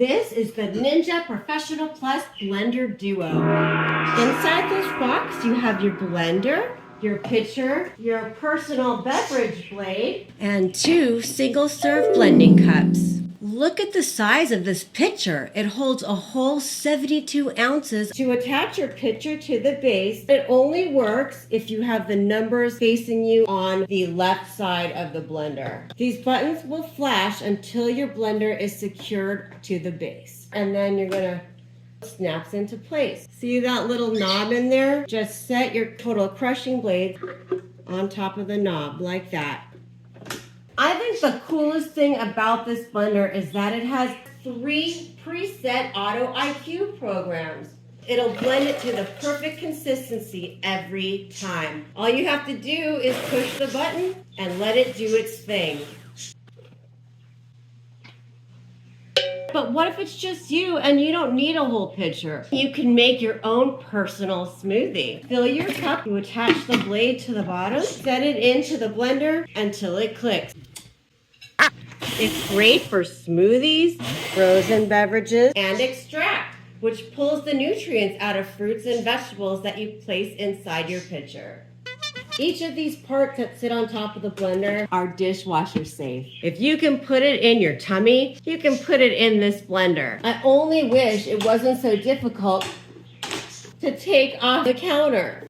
This is the Ninja Professional Plus Blender Duo. Inside this box, you have your blender, your pitcher, your personal beverage blade, and 2 single-serve blending cups. Look at the size of this pitcher. It holds a whole 72 ounces. To attach your pitcher to the base, it only works if you have the numbers facing you on the left side of the blender. These buttons will flash until your blender is secured to the base. And then you're gonna snaps into place. See that little knob in there? Just set your total crushing blade on top of the knob like that. I think the coolest thing about this blender is that it has 3 preset auto IQ programs. It'll blend it to the perfect consistency every time. All you have to do is push the button and let it do its thing. But what if it's just you and you don't need a whole pitcher? You can make your own personal smoothie. Fill your cup, you attach the blade to the bottom, set it into the blender until it clicks. It's great for smoothies, frozen beverages, and extract, which pulls the nutrients out of fruits and vegetables that you place inside your pitcher. Each of these parts that sit on top of the blender are dishwasher safe. If you can put it in your tummy, you can put it in this blender. I only wish it wasn't so difficult to take off the counter.